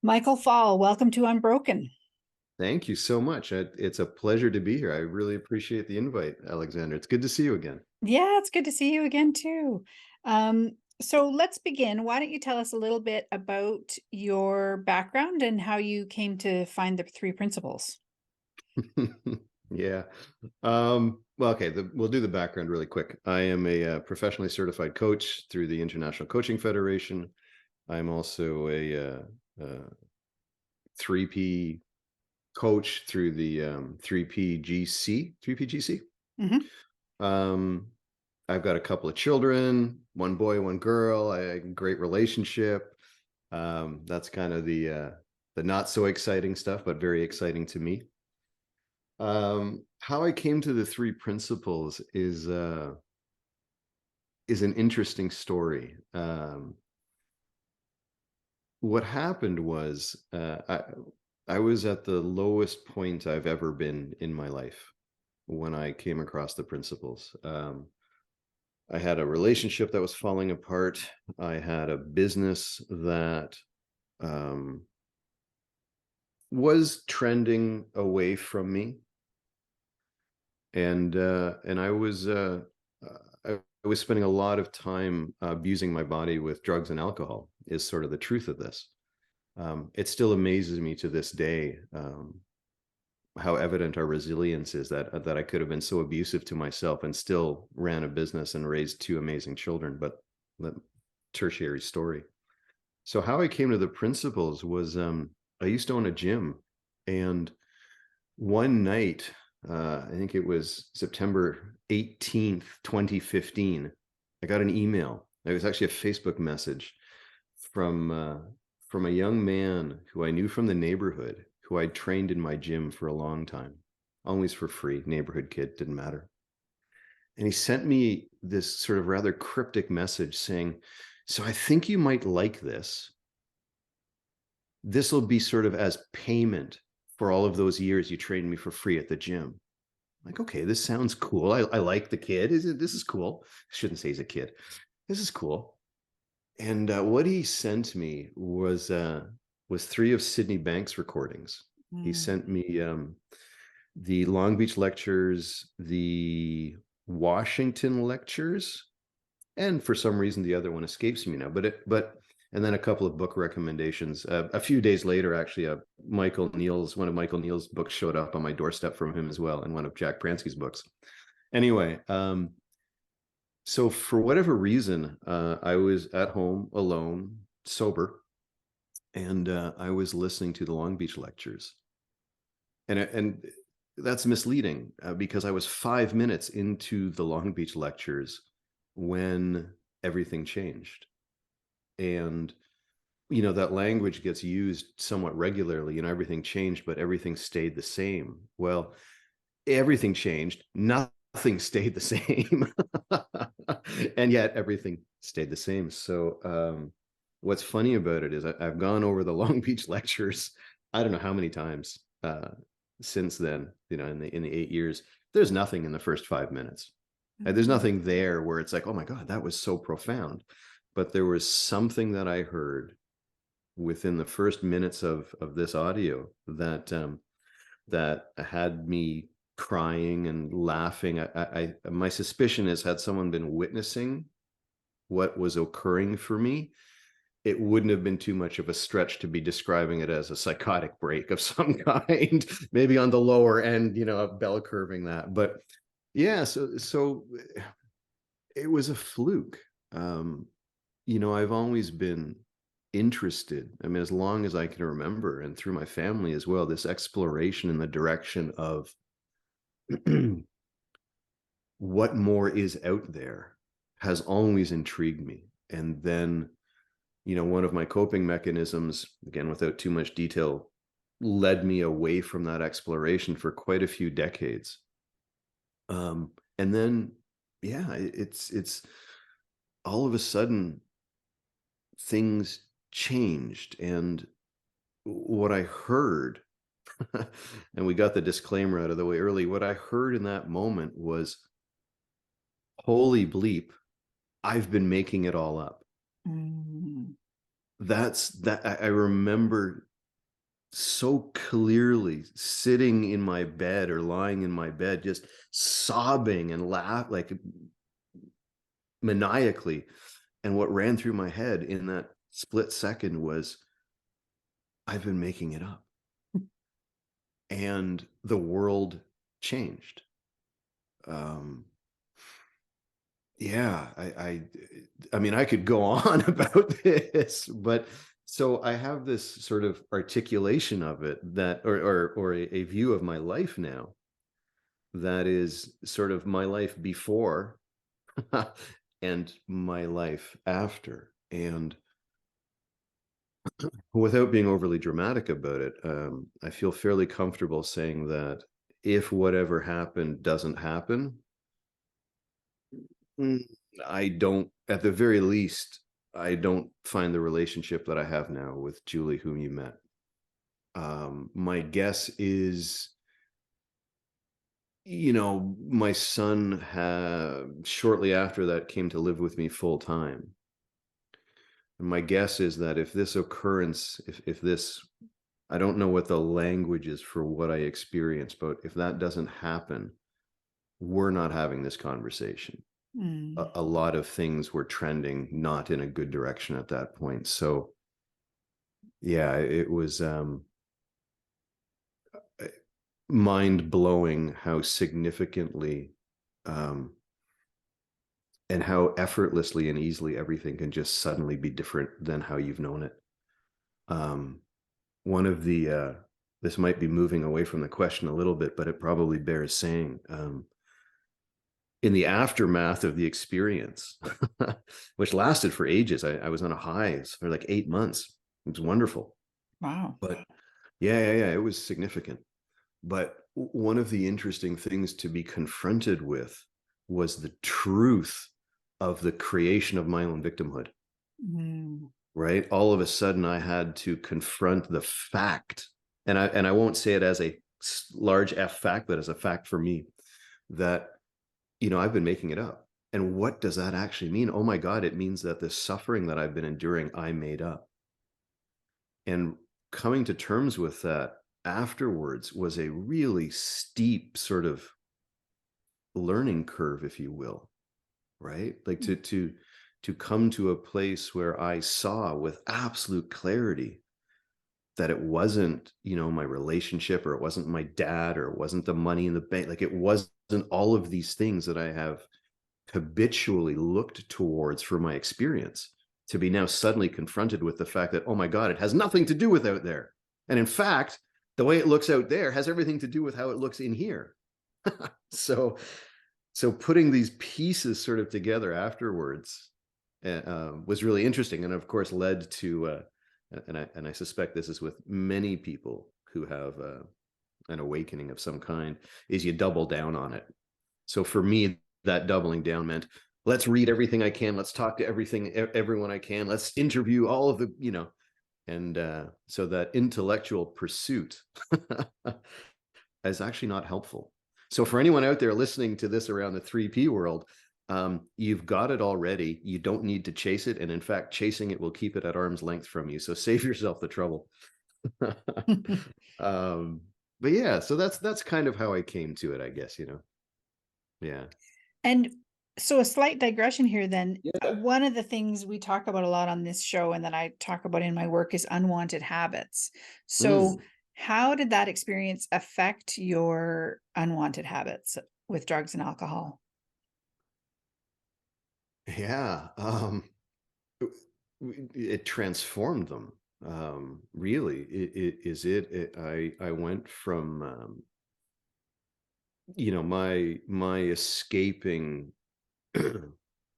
Michael Fall, welcome to Unbroken. Thank you so much. It's a pleasure to be here. I really appreciate the invite, Alexandra. It's good to see you again. Yeah, it's good to see you again too. So let's begin. Why don't you tell us a little bit about your background and how you came to find the three principles? Yeah. Well, okay, we'll do the background really quick. I am a professionally certified coach through the International Coaching Federation. I'm also a 3P coach through the 3PGC, 3PGC. Hmm. Um, I've got a couple of children, one boy, one girl. Great relationship. That's kind of the not so exciting stuff, but very exciting to me. How I came to the three principles is an interesting story. What happened was I was at the lowest point I've ever been in my life when I came across the principles. I had a relationship that was falling apart. I had a business that um, was trending away from me, and I was spending a lot of time abusing my body with drugs and alcohol. Is sort of the truth of this. It still amazes me to this day how evident our resilience is that I could have been so abusive to myself and still ran a business and raised two amazing children. But the tertiary story. So how I came to the principles was I used to own a gym, and one night, I think it was September 18th, 2015, I got an email. It was actually a Facebook message from from a young man who I knew from the neighborhood, who I'd trained in my gym for a long time, always for free, neighborhood kid, didn't matter. And he sent me this sort of rather cryptic message saying, "So I think you might like this. This will be sort of as payment for all of those years you trained me for free at the gym." I'm like, okay, this sounds cool. I like the kid. This is cool. I shouldn't say he's a kid. This is cool. And what he sent me was three of Sydney Banks recordings. He Mm. sent me the Long Beach lectures, the Washington lectures, and for some reason the other one escapes me now. But and then a couple of book recommendations. A few days later, actually, one of Michael Neal's books showed up on my doorstep from him as well, and one of Jack Pransky's books. Anyway, so for whatever reason, I was at home alone, sober, and I was listening to the Long Beach lectures, and that's misleading because I was 5 minutes into the Long Beach lectures when everything changed. And that language gets used somewhat regularly. Everything changed, but everything stayed the same. Well, everything changed, nothing stayed the same. And yet everything stayed the same. So what's funny about it is I've gone over the Long Beach lectures, I don't know how many times since then, in the 8 years. There's nothing in the first 5 minutes. There's Mm. nothing there where it's like, oh my God, that was so profound. But there was something that I heard within the first minutes of this audio that had me crying and laughing. My suspicion is, had someone been witnessing what was occurring for me, it wouldn't have been too much of a stretch to be describing it as a psychotic break of some kind, maybe on the lower end, of bell curving that. But yeah, so it was a fluke. I've always been interested. I mean, as long as I can remember, and through my family as well, this exploration in the direction of what more is out there has always intrigued me. And then, one of my coping mechanisms, again, without too much detail, led me away from that exploration for quite a few decades. And then, yeah, it's all of a sudden things changed. And what I heard, and we got the disclaimer out of the way early, what I heard in that moment was, holy bleep, I've been making it all up. Mm. That's that I remember so clearly sitting in my bed or lying in my bed, just sobbing and laugh like maniacally. And what ran through my head in that split second was, I've been making it up. And the world changed. Um, yeah, I mean, I could go on about this, but so I have this sort of articulation of it that, or a view of my life now that is sort of my life before and my life after. And without being overly dramatic about it, I feel fairly comfortable saying that if whatever happened doesn't happen, mm, I don't, at the very least, I don't find the relationship that I have now with Julie, whom you met. My guess is, my son shortly after that came to live with me full time. And my guess is that if this occurrence, if this, I don't know what the language is for what I experienced, but if that doesn't happen, we're not having this conversation. Mm. A lot of things were trending not in a good direction at that point. So yeah, it was mind blowing how significantly um, and how effortlessly and easily everything can just suddenly be different than how you've known it. Um, one of the this might be moving away from the question a little bit, but it probably bears saying. In the aftermath of the experience, which lasted for ages, I was on a high for like 8 months. It was wonderful. Wow. But yeah, it was significant. But one of the interesting things to be confronted with was the truth of the creation of my own victimhood, Mm. right? All of a sudden I had to confront the fact, and I won't say it as a large F fact, but as a fact for me, that I've been making it up. And what does that actually mean? Oh my God, it means that the suffering that I've been enduring, I made up. And coming to terms with that afterwards was a really steep sort of learning curve, if you will, right? Like to come to a place where I saw with absolute clarity that it wasn't, my relationship, or it wasn't my dad, or it wasn't the money in the bank. Like it wasn't all of these things that I have habitually looked towards for my experience, to be now suddenly confronted with the fact that, oh my God, it has nothing to do with out there. And in fact, the way it looks out there has everything to do with how it looks in here. so so putting these pieces sort of together afterwards was really interesting, and of course led to and I suspect this is with many people who have an awakening of some kind, is you double down on it. So for me, that doubling down meant, let's read everything I can, let's talk to everyone I can, let's interview all of the, and so that intellectual pursuit is actually not helpful. So for anyone out there listening to this around the 3P world, you've got it already. You don't need to chase it. And in fact, chasing it will keep it at arm's length from you. So save yourself the trouble. But yeah, so that's kind of how I came to it, I guess, Yeah. And so a slight digression here then. Yeah. One of the things we talk about a lot on this show and that I talk about in my work is unwanted habits. So Mm. how did that experience affect your unwanted habits with drugs and alcohol? Yeah. It transformed them. Really, I went from, my escaping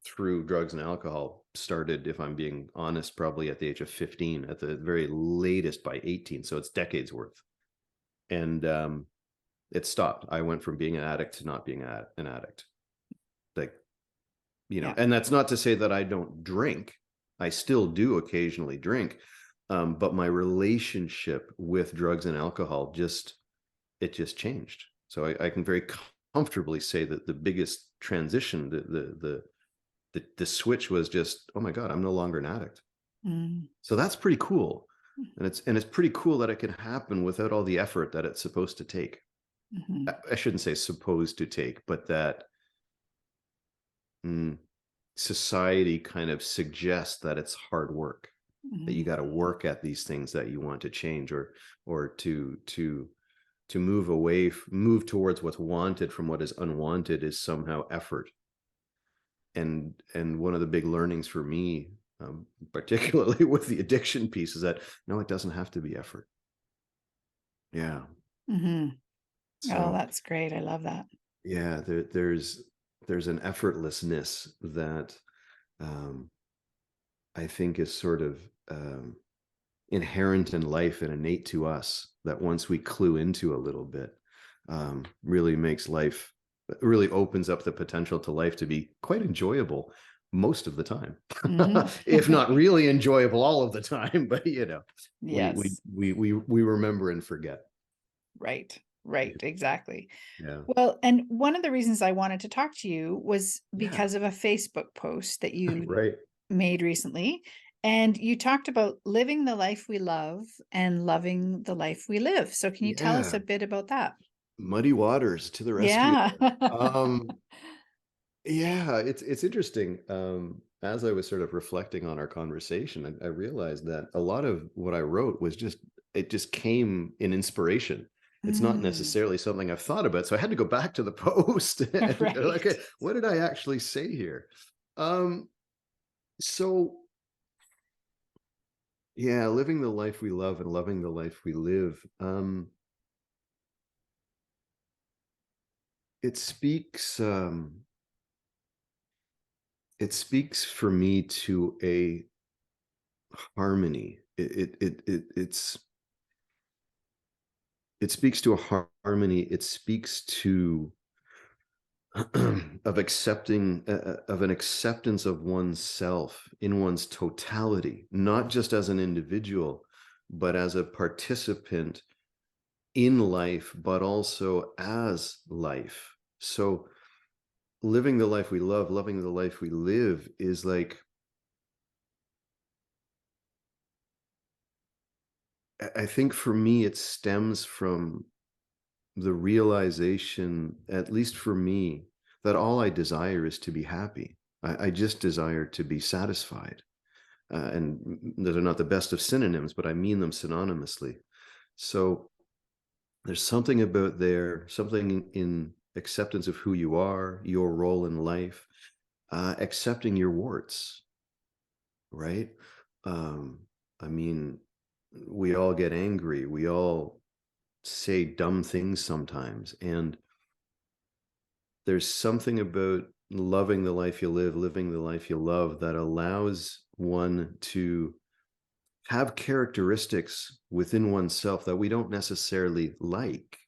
through drugs and alcohol started, if I'm being honest, probably at the age of 15, at the very latest by 18. So it's decades worth. And it stopped. I went from being an addict to not being an addict. Like, Yeah. and that's not to say that I don't drink. I still do occasionally drink. But my relationship with drugs and alcohol just changed. So I can very comfortably say that the biggest transition, the switch was just, oh my God, I'm no longer an addict. Mm. So that's pretty cool. And it's pretty cool that it can happen without all the effort that it's supposed to take. Mhm. I shouldn't say supposed to take, but that mm, society kind of suggests that it's hard work, that you Mhm. got to work at these things that you want to change, or to move away, move towards what's wanted from what is unwanted is somehow effort. And one of the big learnings for me, particularly with the addiction piece, is that no, it doesn't have to be effort. Yeah. Mhm. Oh, So that's great. I love that. yeah, there's an effortlessness that um, I think is sort of inherent in life and innate to us, that once we clue into a little bit, really makes life, really opens up the potential to life to be quite enjoyable most of the time, Mhm. if not really enjoyable all of the time. But we we Yes. we we we remember and forget. Right. Right. Exactly. Yeah, Well, and one of the reasons I wanted to talk to you was yeah, because of a Facebook post that you right. made recently. And you talked about living the life we love and loving the life we live. So, can you tell us Yeah, a bit about that? muddy waters to the rescue Yeah. there. Yeah, it's interesting. As I was sort of reflecting on our conversation, I realized that a lot of what I wrote was just, it just came in inspiration. It's not Mm, necessarily something I've thought about, so I had to go back to the post and go, right. okay, what did I actually say here? Um, so yeah, living the life we love and loving the life we live. It speaks. It speaks for me to a harmony. It speaks to a harmony. It speaks to of accepting, of an acceptance of oneself in one's totality, not just as an individual, but as a participant in life, but also as life. So living the life we love, loving the life we live is like, I think for me, it stems from the realization, at least for me, that all I desire is to be happy. I just desire to be satisfied. And those are not the best of synonyms, but I mean them synonymously. So there's something about there, something in acceptance of who you are, your role in life, accepting your warts, right? Um, I mean, we all get angry. We all say dumb things sometimes. And there's something about loving the life you live, living the life you love, that allows one to have characteristics within oneself that we don't necessarily like,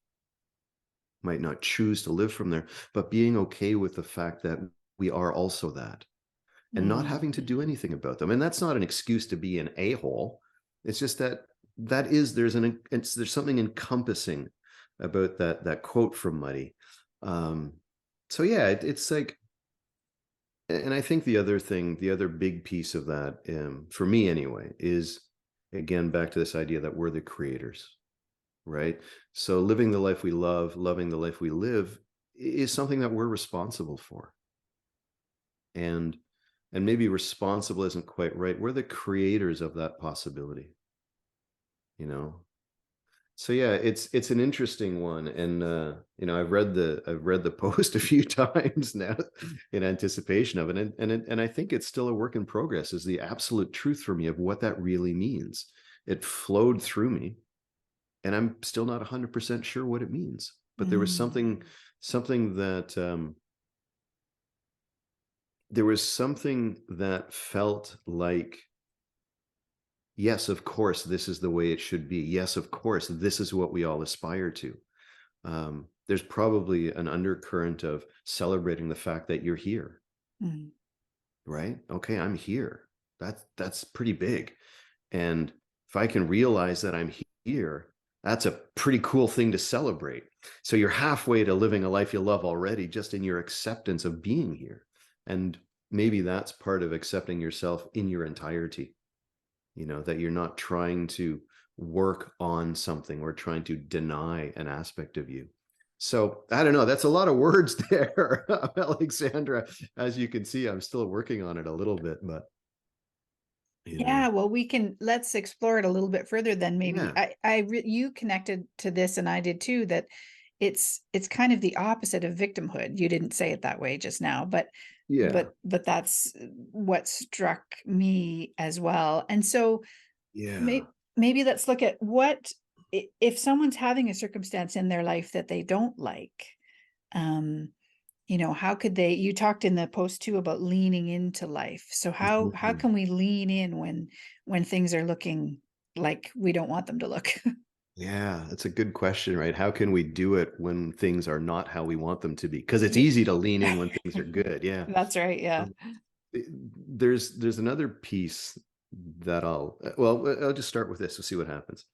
might not choose to live from there, but being okay with the fact that we are also that, and not Mm, having to do anything about them. And that's not an excuse to be an a-hole. It's just that that is, there's something encompassing about that quote from Muddy. Um, so yeah, it's like, and I think the other thing, the other big piece of that, for me anyway, is again back to this idea that we're the creators, right? So living the life we love, loving the life we live, is something that we're responsible for. And maybe responsible isn't quite right. We're the creators of that possibility, you know? So yeah, it's an interesting one. And I've read the post a few times now in anticipation of it. And I think it's still a work in progress, is the absolute truth for me of what that really means. It flowed through me, and I'm still not 100% sure what it means. But there was mm, something that there was something that felt like, yes, of course, this is the way it should be. Yes, of course, this is what we all aspire to. There's probably an undercurrent of celebrating the fact that you're here, mm, right? Okay, I'm here. That's pretty big. And if I can realize that I'm here, that's a pretty cool thing to celebrate. So you're halfway to living a life you love already, just in your acceptance of being here. And maybe that's part of accepting yourself in your entirety. that you're not trying to work on something or trying to deny an aspect of you. So I don't know. That's a lot of words there, Alexandra. As you can see, I'm still working on it a little bit, but Yeah, well, let's explore it a little bit further then maybe. yeah, You connected to this and I did too, that it's kind of the opposite of victimhood. You didn't say it that way just now, but yeah, that's what struck me as well. And so yeah. maybe let's look at if someone's having a circumstance in their life that they don't like, um, how could you talked in the post too about leaning into life. So how Mhm. can we lean in when things are looking like we don't want them to look? Yeah, that's a good question, right? How can we do it when things are not how we want them to be? Because it's Yeah. easy to lean in when things are good. Yeah. That's right. Yeah. Um, there's another piece that I'll just start with this. We'll see what happens.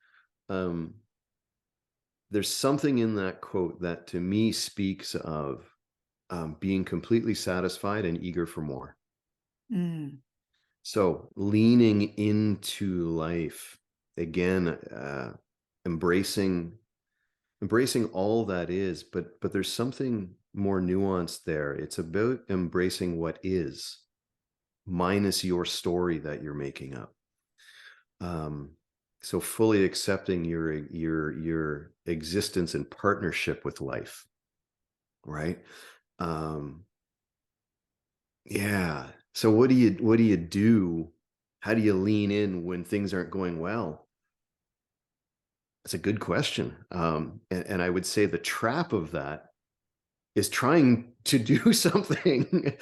Um, there's something in that quote that to me speaks of being completely satisfied and eager for more. Mm, So leaning into life again, embracing embracing all that is, but there's something more nuanced there. It's about embracing what is, minus your story that you're making up. Um, so fully accepting your existence in partnership with life, right? Um, yeah. So what do you do? How do you lean in when things aren't going well? That's a good question. And I would say the trap of that is trying to do something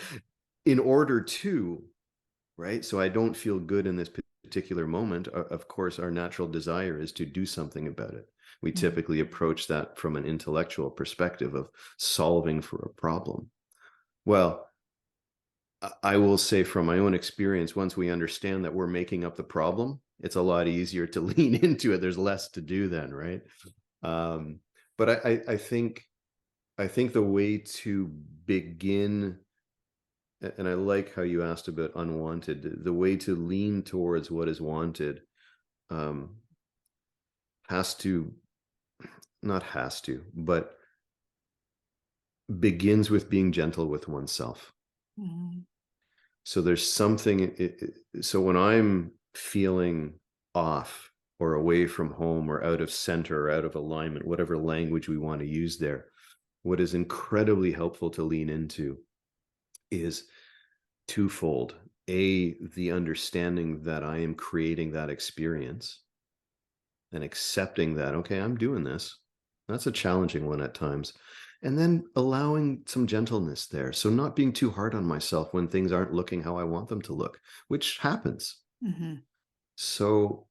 in order to, right? So I don't feel good in this particular moment. Of course, our natural desire is to do something about it. We mm, typically approach that from an intellectual perspective of solving for a problem. Well, I will say from my own experience, once we understand that we're making up the problem, it's a lot easier to lean into it. There's less to do then, right? Um, but I think the way to begin, and I like how you asked about unwanted, the way to lean towards what is wanted um, has to, not has to, but begins with being gentle with oneself. mm, So there's something, so when I'm feeling off or away from home or out of center or out of alignment, whatever language we want to use there, what is incredibly helpful to lean into is twofold. The understanding that I am creating that experience and accepting that, okay, I'm doing this. That's a challenging one at times. And then allowing some gentleness there. So not being too hard on myself when things aren't looking how I want them to look, which happens. mhm, So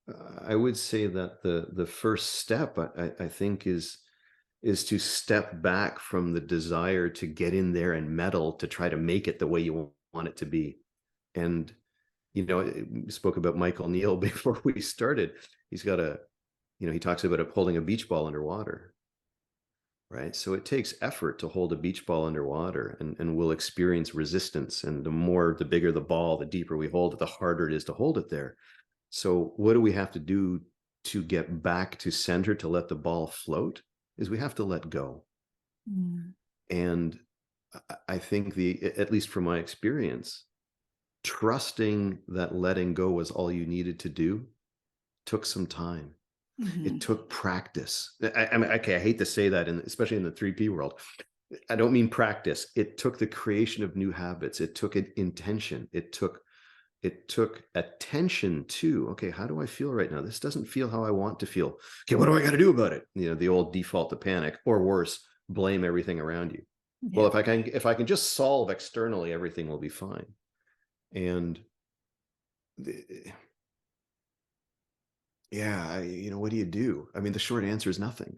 I would say that the first step I think is to step back from the desire to get in there and meddle to try to make it the way you want it to be. And we spoke about Michael Neal before we started. He's got he talks about it holding a beach ball underwater, right? So it takes effort to hold a beach ball underwater, and we'll experience resistance. And the bigger the ball, the deeper we hold it, the harder it is to hold it there. So what do we have to do to get back to center to let the ball float? Is we have to let go. mm, And I think at least from my experience, trusting that letting go was all you needed to do took some time. It mhm. took practice. I mean, okay, I hate to say that, especially in the 3P world. I don't mean practice. It took the creation of new habits. It took an intention. It took attention to, okay, how do I feel right now? This doesn't feel how I want to feel. Okay, what do I got to do about it? The old default to panic, or worse, blame everything around you. Well, Yeah. if I can just solve externally, everything will be fine. And yeah, what do you do? I mean, the short answer is nothing.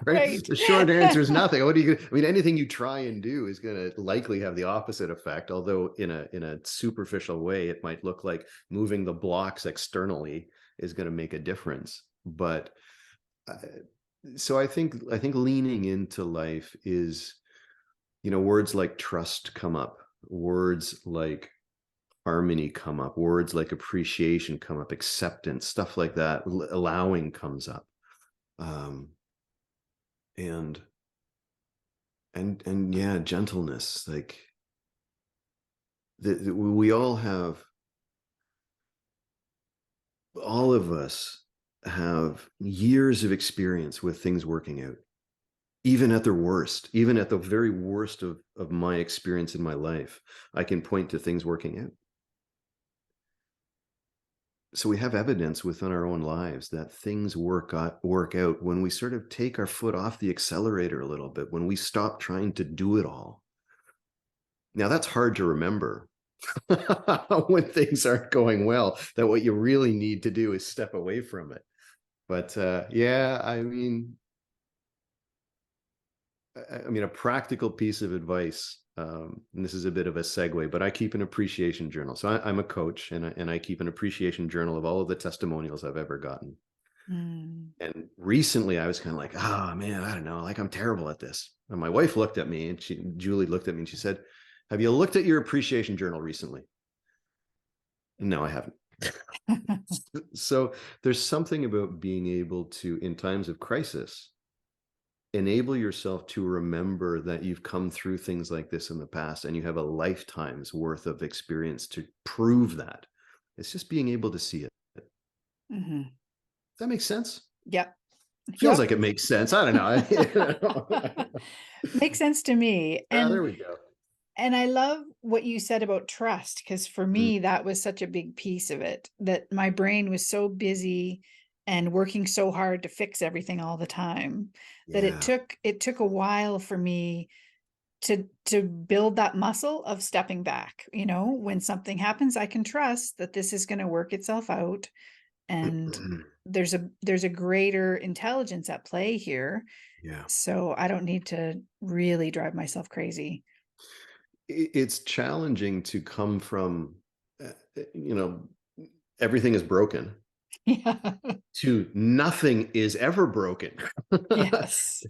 Right? Right. The short answer is nothing. What do you I mean, anything you try and do is going to likely have the opposite effect, although in a superficial way it might look like moving the blocks externally is going to make a difference. But uh, so I think leaning into life is, words like trust come up, words like harmony come up, words like appreciation come up, acceptance, stuff like that, allowing comes up. um and and yeah, gentleness, like we all of us have years of experience with things working out, even at their worst, even at the very worst of my experience in my life. I can point to things working out. So we have evidence within our own lives that things work out when we sort of take our foot off the accelerator a little bit, when we stop trying to do it all. Now that's hard to remember when things aren't going well, that what you really need to do is step away from it. But yeah, I mean, a practical piece of advice, and this is a bit of a segue, but I keep an appreciation journal. So I'm a coach, and I keep an appreciation journal of all of the testimonials I've ever gotten. Mm. And recently I was kind of like, oh man, I don't know, like I'm terrible at this. And my wife looked at me, and Julie looked at me and she said, have you looked at your appreciation journal recently? No, I haven't. So there's something about being able to, in times of crisis, enable yourself to remember that you've come through things like this in the past and you have a lifetime's worth of experience to prove that. It's just being able to see it. Does Mhm. that make sense? Yep. Feels Yep. like it makes sense. I don't know. Makes sense to me. There we go. And I love what you said about trust, because for Mm, me, that was such a big piece of it, that my brain was so busy and working so hard to fix everything all the time, that yeah. it took a while for me to build that muscle of stepping back. When something happens, I can trust that this is going to work itself out, and there's a greater intelligence at play here. Yeah. So I don't need to really drive myself crazy. It's challenging to come from, you know, everything is broken Yeah. to nothing is ever broken Yes.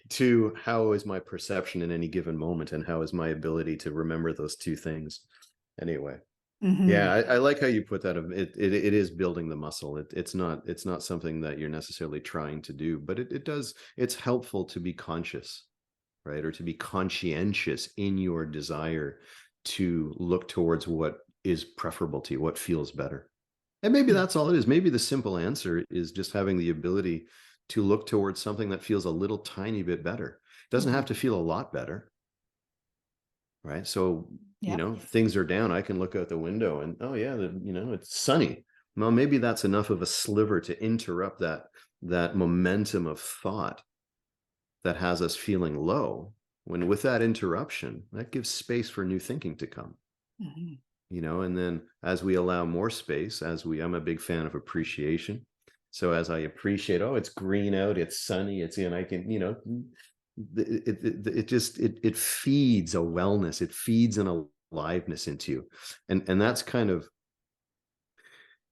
to how is my perception in any given moment and how is my ability to remember those two things. Anyway, yeah, Hmm. I like how you put that. It is building the muscle. It's not something that you're necessarily trying to do, but it does, it's helpful to be conscious, right? Or to be conscientious in your desire to look towards what is preferable to you, what feels better. And maybe that's all it is. Maybe the simple answer is just having the ability to look towards something that feels a little tiny bit better. It doesn't have Hmm. to feel a lot better, right? So, Yep. things are down. I can look out the window and, oh yeah, it's sunny. Well, maybe that's enough of a sliver to interrupt that momentum of thought that has us feeling low. When with that interruption, that gives space for new thinking to come. Hmm. And then as we allow more space, I'm a big fan of appreciation. So as I appreciate, oh, it's green out, it's sunny, it's in, I can, it feeds a wellness, it feeds an aliveness into you. And that's kind of,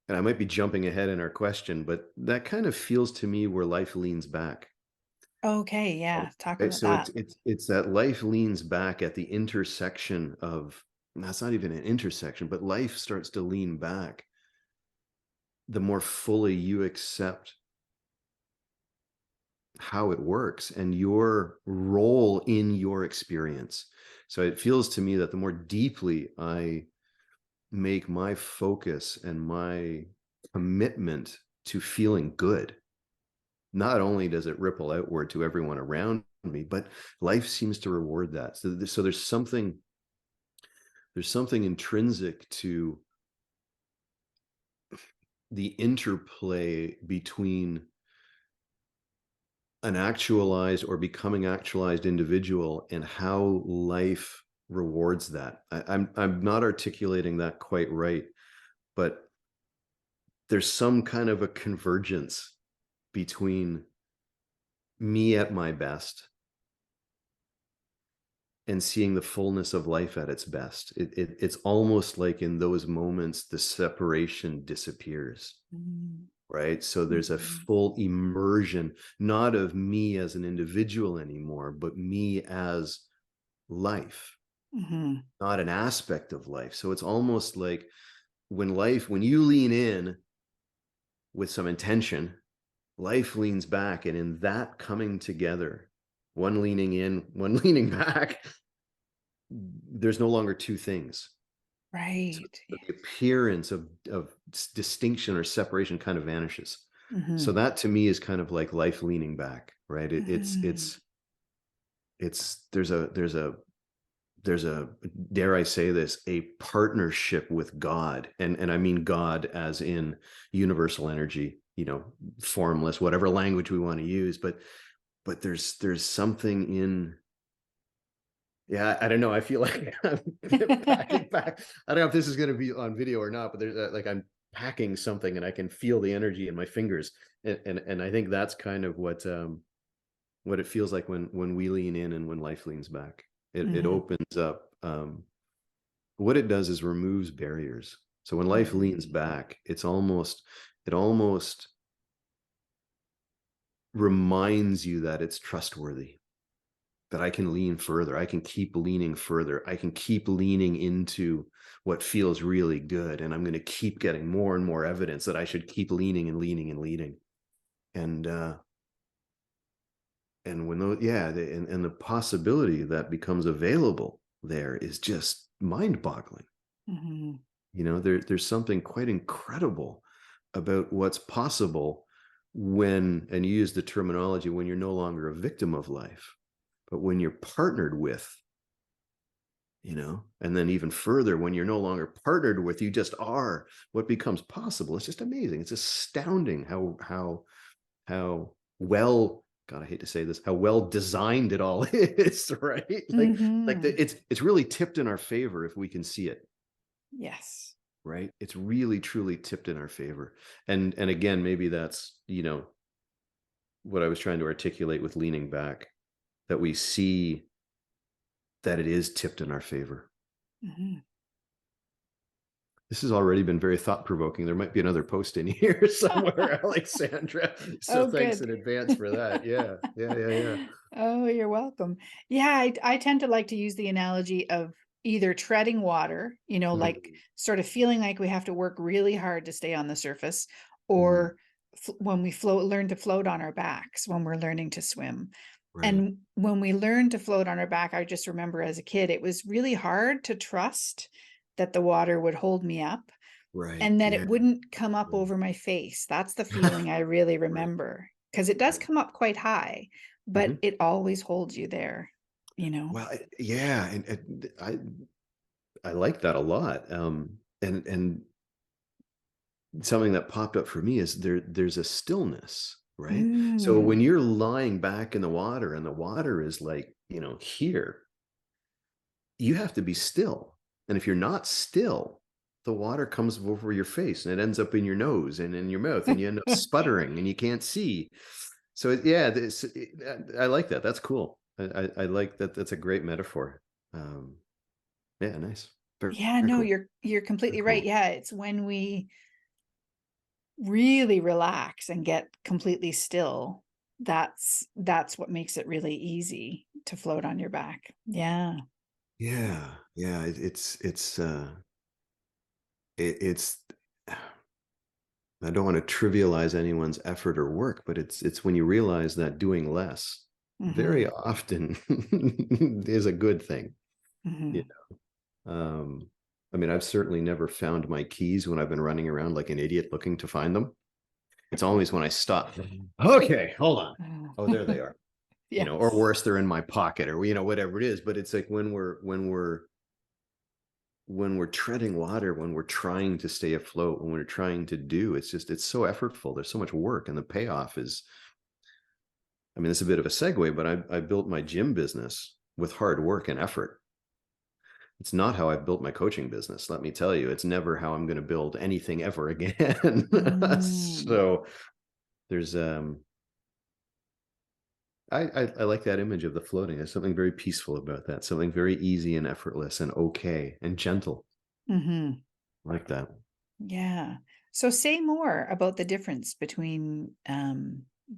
and I might be jumping ahead in our question, but that kind of feels to me where life leans back. Okay. Right. Yeah. Talk Right, about so that. it's that life leans back at the intersection of, that's not even an intersection, but life starts to lean back the more fully you accept how it works and your role in your experience. So it feels to me that the more deeply I make my focus and my commitment to feeling good, not only does it ripple outward to everyone around me, but life seems to reward that. So there's something intrinsic to the interplay between an actualized or becoming actualized individual and how life rewards that. I'm not articulating that quite right, but there's some kind of a convergence between me at my best and seeing the fullness of life at its best. It's almost like in those moments the separation disappears. Right. So there's a Mm-hmm. full immersion, not of me as an individual anymore, but me as life. Mhm. not an aspect of life. So it's almost like when you lean in with some intention, life leans back. And in that coming together, one leaning in, one leaning back, there's no longer two things. So Right. the appearance of distinction or separation kind of vanishes. So Mhm. that to me is kind of like life leaning back, right? Mhm. It's there's a dare I say this, a partnership with God, and I mean God as in universal energy, formless, whatever language we want to use, but there's something in, yeah, I don't know. I feel like I'm packing back. I don't know if this is going to be on video or not, but there's like I'm packing something and I can feel the energy in my fingers, and I think that's kind of what it feels like when we lean in and when life leans back. It Mhm. opens up. What it does is removes barriers. So when life leans Mhm. back, it almost reminds you that it's trustworthy, that I can lean further. I can keep leaning further. I can keep leaning into what feels really good. And I'm going to keep getting more and more evidence that I should keep leaning and leaning and leaning. And, and when those, yeah, and the possibility that becomes available there is just mind boggling. Mhm. There's something quite incredible about what's possible when, and you use the terminology, when you're no longer a victim of life, but when you're partnered with, and then even further, when you're no longer partnered with, you just are, what becomes possible. It's just amazing. It's astounding how well, God, I hate to say this, how well designed it all is, right? Mhm. It's really tipped in our favor if we can see it. Yes. Right? It's really truly tipped in our favor. And again, maybe that's, what I was trying to articulate with leaning back, that we see that it is tipped in our favor. Mhm. This has already been very thought provoking. There might be another post in here somewhere, Alexandra. So Oh, thanks good. in advance for that. Yeah. Yeah. Yeah. Yeah. Oh, you're welcome. Yeah, I tend to like to use the analogy of either treading water, like Mhm. sort of feeling like we have to work really hard to stay on the surface, Mhm. or when we learn to float on our backs when we're learning to swim. Right. And when we learn to float on our back, I just remember as a kid, it was really hard to trust that the water would hold me up Right. and that it Yeah. wouldn't come up Right. over my face. That's the feeling I really Right. remember, because it does Right. come up quite high, but Mhm. it always holds you there, you know? Well, yeah, and I like that a lot. And something that popped up for me is there's a stillness, right? So when Mm. you're lying back in the water and the water is like, here, you have to be still. And if you're not still, the water comes over your face and it ends up in your nose and in your mouth and you end up sputtering and you can't see. So yeah, I like that. That's cool. I like that. That's a great metaphor. Um, yeah, nice. Very, Yeah, very no, cool. you're Very completely right. cool. Yeah, it's when we really relax and get completely still, that's what makes it really easy to float on your back. Yeah. Yeah, yeah. It's I don't want to trivialize anyone's effort or work, but it's when you realize that doing less very Mhm. often is a good thing. Yeah. Mhm. I mean, I've certainly never found my keys when I've been running around like an idiot looking to find them. It's always when I stop. Okay, hold on. Oh, there they are. Or Yes. worse, they're in my pocket, or whatever it is. But it's like when we're treading water, when we're trying to stay afloat, when we're trying to do, it's so effortful. There's so much work, and the payoff is, I mean, it's a bit of a segue, but I built my gym business with hard work and effort. It's not how I built my coaching business. Let me tell you, it's never how I'm going to build anything ever again. Mm. So there's, I like that image of the floating. There's something very peaceful about that. Something very easy and effortless and okay and gentle. Mhm. I like that. Yeah. So say more about the difference between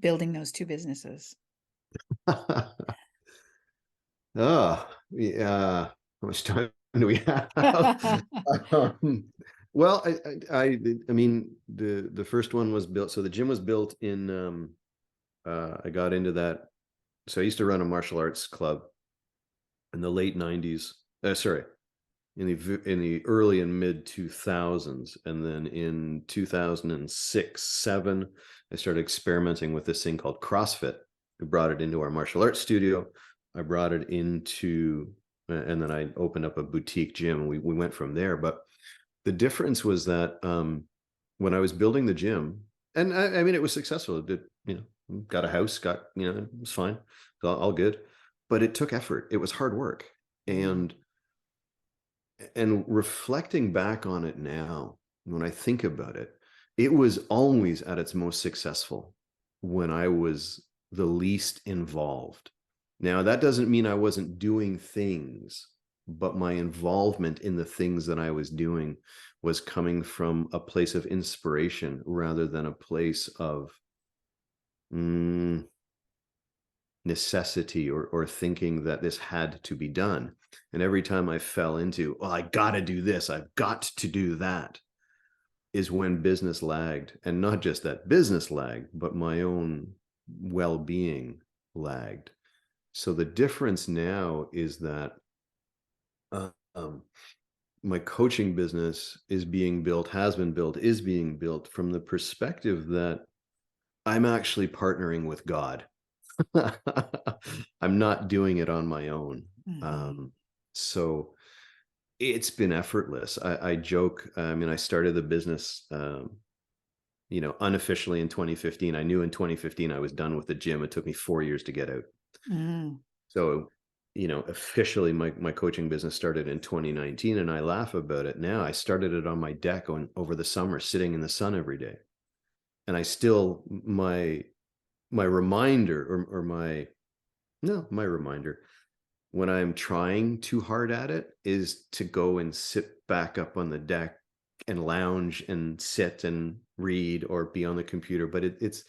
building those two businesses. Oh, yeah. How much time do we have? um, well, I mean, the first one was built. So the gym was built in. I got into that. So I used to run a martial arts club in the late '90s. Sorry, in the early and mid 2000s, and then in 2006, 7, I started experimenting with this thing called CrossFit. We brought it into our martial arts studio. I brought it into, and then I opened up a boutique gym. We went from there. But the difference was that when I was building the gym, and I mean, it was successful. It did, got a house, it was fine, all good. But it took effort. It was hard work. And reflecting back on it now, when I think about it, it was always at its most successful when I was the least involved. Now, that doesn't mean I wasn't doing things, but my involvement in the things that I was doing was coming from a place of inspiration rather than a place of necessity or thinking that this had to be done. And every time I fell into, well, I got to do this, I've got to do that, is when business lagged. And not just that business lagged, but my own well-being lagged. So the difference now is that my coaching business is being built, has been built, is being built from the perspective that I'm actually partnering with God. I'm not doing it on my own. So it's been effortless. I joke. I mean, I started the business, unofficially in 2015. I knew in 2015 I was done with the gym. It took me 4 years to get out. So, officially my coaching business started in 2019, and I laugh about it now. I started it on my deck over the summer, sitting in the sun every day. And I still, my reminder my reminder when I'm trying too hard at it is to go and sit back up on the deck and lounge and sit and read or be on the computer. But it's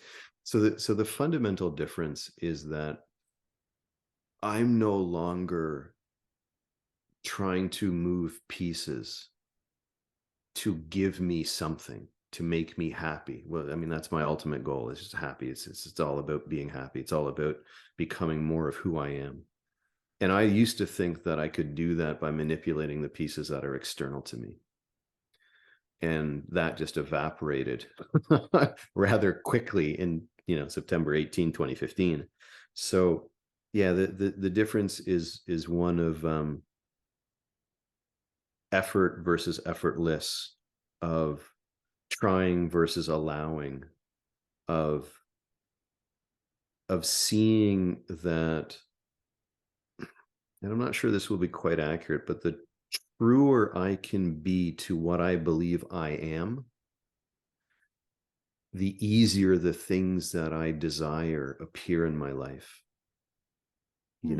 so the fundamental difference is that I'm no longer trying to move pieces to give me something, to make me happy. Well, I mean, that's my ultimate goal, is just happy. It's all about being happy. It's all about becoming more of who I am. And I used to think that I could do that by manipulating the pieces that are external to me. And that just evaporated rather quickly in, September 18, 2015. So yeah, the difference is one of effort versus effortless, of trying versus allowing, of seeing that, and I'm not sure this will be quite accurate, but the truer I can be to what I believe I am, the easier the things that I desire appear in my life. And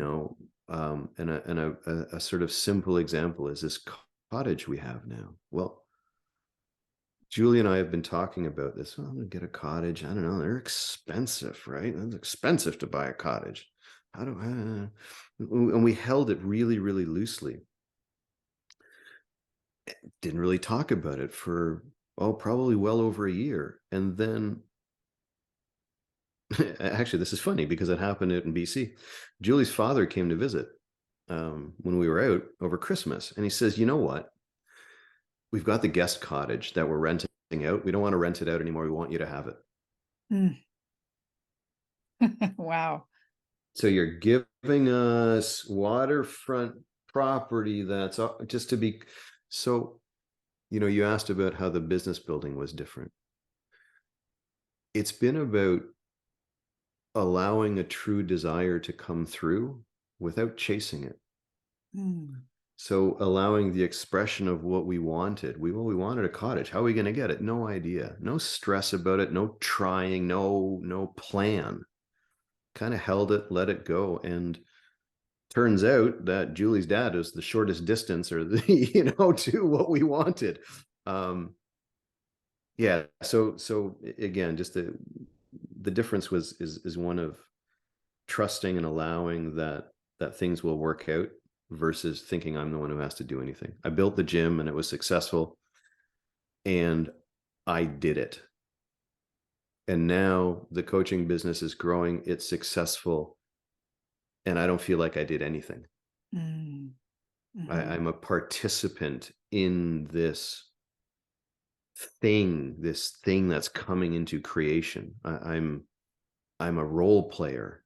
a sort of simple example is this cottage we have now. Well, Julie and I have been talking about this. Well, I'm going to get a cottage. I don't know. They're expensive, right? It's expensive to buy a cottage. How do I? And we held it really, really loosely. Didn't really talk about it for, probably well over a year. And then, actually, this is funny because it happened out in BC. Julie's father came to visit when we were out over Christmas. And he says, you know what? We've got the guest cottage that we're renting out. We don't want to rent it out anymore. We want you to have it. Wow. So you're giving us waterfront property that's just to be. So, you asked about how the business building was different. It's been about allowing a true desire to come through without chasing it. So allowing the expression of what we wanted. We wanted a cottage. How are we going to get it? No idea. No stress about it. No trying. No plan. Kind of held it, let it go. And turns out that Julie's dad is the shortest distance, or to what we wanted. Yeah. So again, just the difference is one of trusting and allowing that things will work out versus thinking I'm the one who has to do anything. I built the gym and it was successful, and I did it. And now the coaching business is growing, it's successful, and I don't feel like I did anything. Mm, mhm, I'm a participant in this thing that's coming into creation. I'm a role player.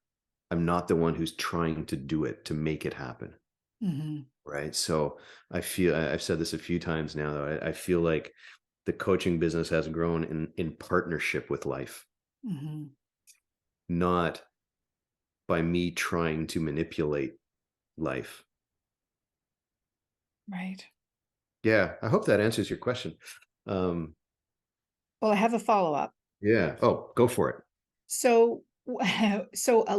I'm not the one who's trying to do it to make it happen. mhm, Right. So I've said this a few times now, though. I feel like the coaching business has grown in partnership with life, mhm. not by me trying to manipulate life. Right. Yeah. I hope that answers your question. Um, Well, I have a follow-up. yeah. Oh, go for it. So,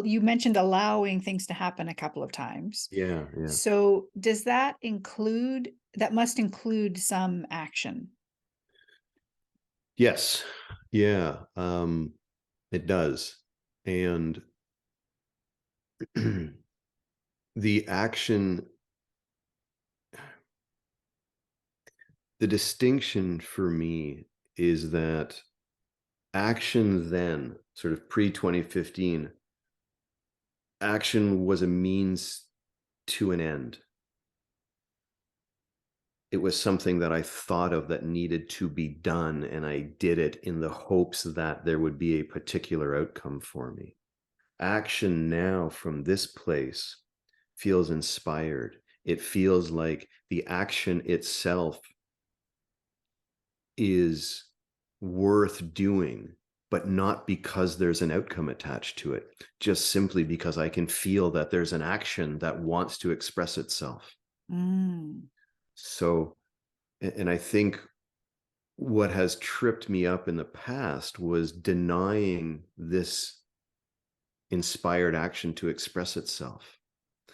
you mentioned allowing things to happen a couple of times. Yeah. Yeah. So, does that include that must include some action? Yes. Yeah. It does. And the action, the distinction for me is that action then, sort of pre 2015, action was a means to an end. It was something that I thought of that needed to be done, and I did it in the hopes that there would be a particular outcome for me. Action now from this place feels inspired. It feels like the action itself is worth doing, but not because there's an outcome attached to it, just simply because I can feel that there's an action that wants to express itself. Mm, So, and I think what has tripped me up in the past was denying this inspired action to express itself.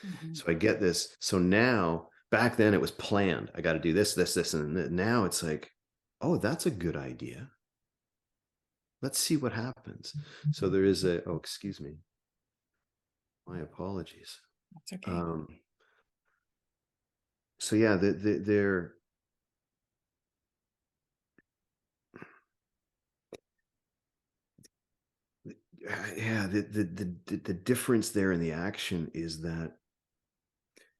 mhm, So I get this. So now, back then it was planned. I got to do this, this, this. And now it's like, oh, that's a good idea. Let's see what happens. So there is oh, excuse me. My apologies. that's okay. Um, so yeah, they're, yeah, the difference there in the action is that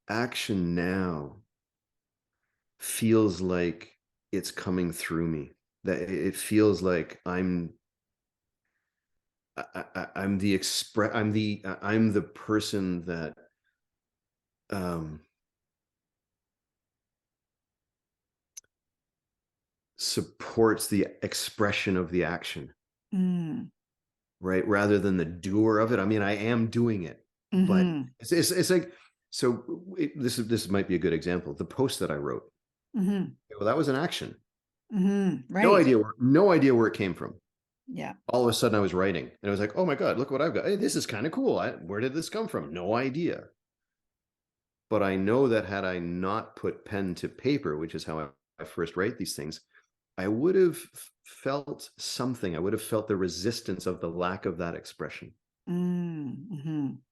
action now feels like it's coming through me. That it feels like I'm the I'm the person that um supports the expression of the action, Mm, right? Rather than the doer of it. I mean, I am doing it, but mhm, it's like, so this might be a good example. The post that I wrote, mhm, well, that was an action. mhm, right. No idea where it came from. Yeah. All of a sudden I was writing and I was like, oh my God, look what I've got. Hey, this is kind of cool. Where did this come from? No idea. But I know that had I not put pen to paper, which is how I first write these things, I would have felt something. I would have felt the resistance of the lack of that expression. Mm, mhm,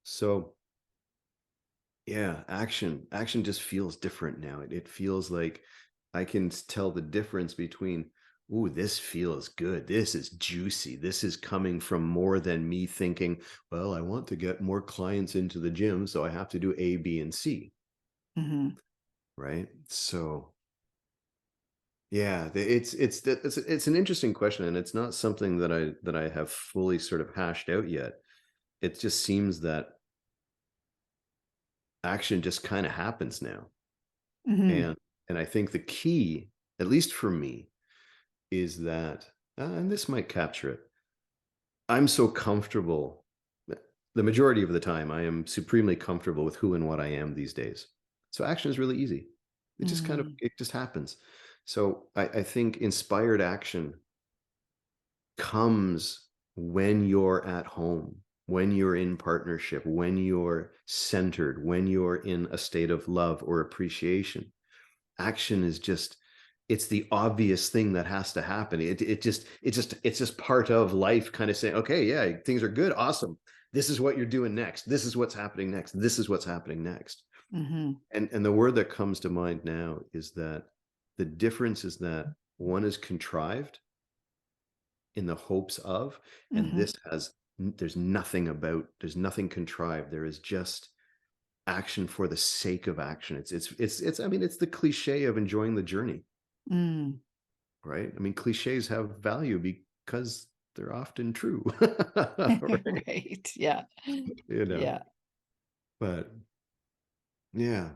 So yeah, action just feels different now. It feels like I can tell the difference between, ooh, this feels good. This is juicy. This is coming from more than me thinking, well, I want to get more clients into the gym, so I have to do A, B, and C. mhm, Right. So yeah, it's an interesting question, and it's not something that I have fully sort of hashed out yet. It just seems that action just kind of happens now. mhm, And I think the key, at least for me, is that, and this might capture it. I'm so comfortable. The majority of the time, I am supremely comfortable with who and what I am these days. So action is really easy. mm, It just happens. So I think inspired action comes when you're at home, when you're in partnership, when you're centered, when you're in a state of love or appreciation. Action is just, it's the obvious thing that has to happen. It's just part of life, kind of saying, okay, yeah, things are good, awesome, this is what you're doing next, this is what's happening next, this is what's happening next. And the word that comes to mind now is that the difference is that one is contrived in the hopes of, and Mm-hmm. this has there's nothing contrived. There is just action for the sake of action. It's I mean, it's the cliche of enjoying the journey, Mm. right? I mean, cliches have value because they're often true. Right? Right. Yeah. You know, Yeah. but yeah,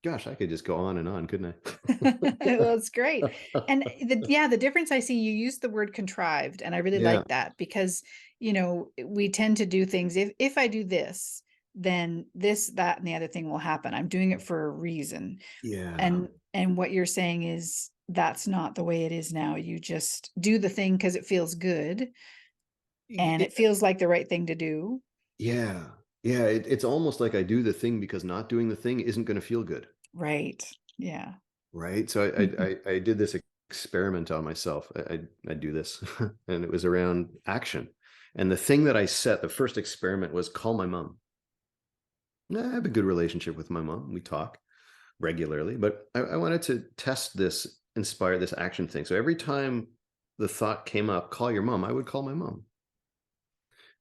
gosh, I could just go on and on, couldn't Well, it's great. I? And the difference I see, you use the word contrived, and I really Yeah, like that because, we tend to do things. If I do this, then this, that, and the other thing will happen. I'm doing it for a reason. yeah. And what you're saying is that's not the way it is now. You just do the thing because it feels good and it feels like the right thing to do. Yeah. Yeah. It's almost like I do the thing because not doing the thing isn't going to feel good. Right. Yeah. Right. So I did this experiment on myself. I do this and it was around action. And the thing that I set, the first experiment was call my mom. I have a good relationship with my mom. We talk regularly, but I wanted to test this, inspire this action thing. So every time the thought came up, call your mom, I would call my mom.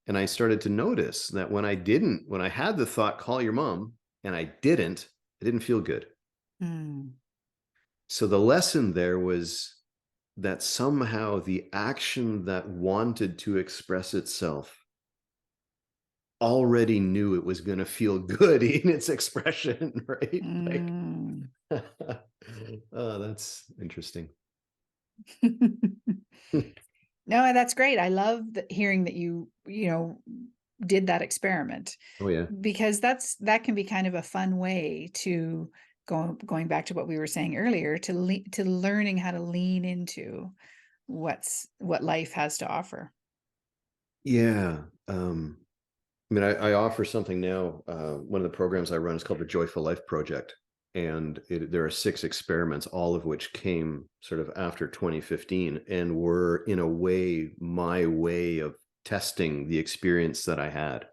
And I started to notice that when I had the thought, call your mom, and I didn't feel good. Mm. So the lesson there was that somehow the action that wanted to express itself already knew it was going to feel good in its expression, right? Like, Mm. oh, that's interesting. No, that's great. I love hearing that did that experiment, Oh, yeah. because that can be kind of a fun way to going back to what we were saying earlier, to learning how to lean into what life has to offer. Yeah. I mean, I offer something now. One of the programs I run is called the Joyful Life Project. And there are 6 experiments, all of which came sort of after 2015 and were, in a way, my way of testing the experience that I had.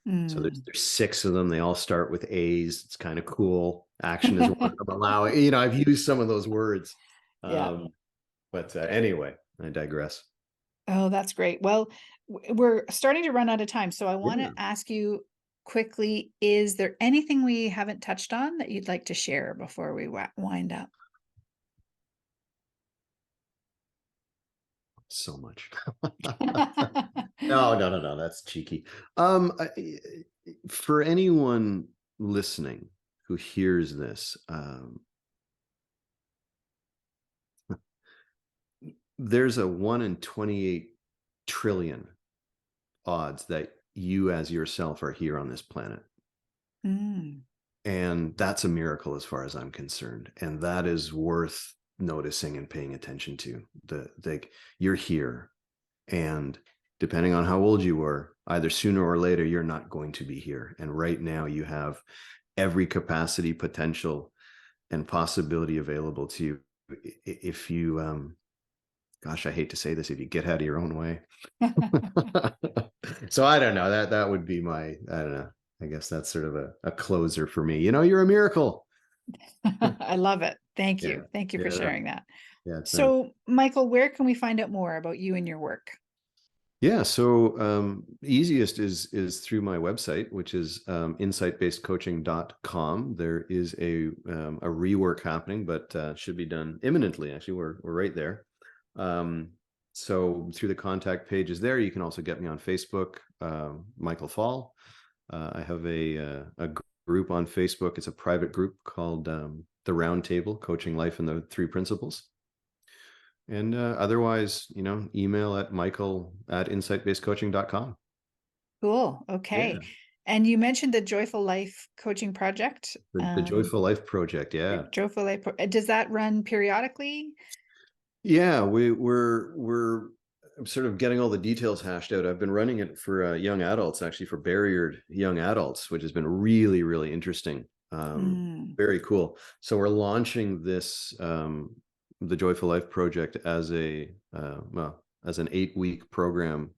So Mm. there's 6 of them. They all start with A's. It's kind of cool. Action is one of them. Allowing, I've used some of those words. Yeah. But anyway, I digress. Oh, that's great. Well, we're starting to run out of time, so I want to Yeah. ask you quickly, is there anything we haven't touched on that you'd like to share before we wind up? So much. No, no, no, no. That's cheeky. For anyone listening who hears this, there's a 1 in 28 trillion odds that you as yourself are here on this planet. Mm. And that's a miracle as far as I'm concerned. And that is worth noticing and paying attention to. You're here. And depending on how old you were, either sooner or later, you're not going to be here. And right now you have every capacity, potential, and possibility available to you. If you, gosh, I hate to say this, if you get out of your own way. So I don't know, that would be I don't know. I guess that's sort of a closer for me. You're a miracle. I love it. Thank Yeah. you. Thank you for Yeah. sharing that. Yeah. So, Michael, where can we find out more about you and your work? Yeah, so easiest is through my website, which is insightbasedcoaching.com. There is a rework happening, but should be done imminently. Actually, we're right there. Um, so through the contact pages there, you can also get me on Facebook, Michael Fall. I have a group on Facebook. It's a private group called The Roundtable: Coaching Life and the 3 Principles. And otherwise, email at michael@insightbasedcoaching.com. Cool. Yeah. Okay. And you mentioned the Joyful Life Coaching Project. The Joyful Life Project. Yeah. Joyful Life, does that run periodically? Yeah. We're sort of getting all the details hashed out. I've been running it for young adults, actually, for barriered young adults, which has been really, really interesting. Mm. Very cool. So we're launching this, the Joyful Life Project as as an 8-week program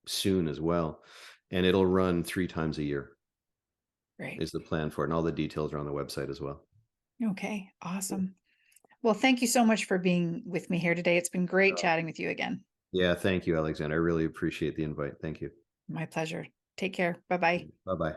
soon as well, and it'll run 3 times a year. Right. is the plan for it. And all the details are on the website as well. Okay. Awesome. Well, thank you so much for being with me here today. It's been great chatting with you again. Yeah, thank you, Alexandra. I really appreciate the invite. Thank you. My pleasure. Take care. Bye bye. Bye bye.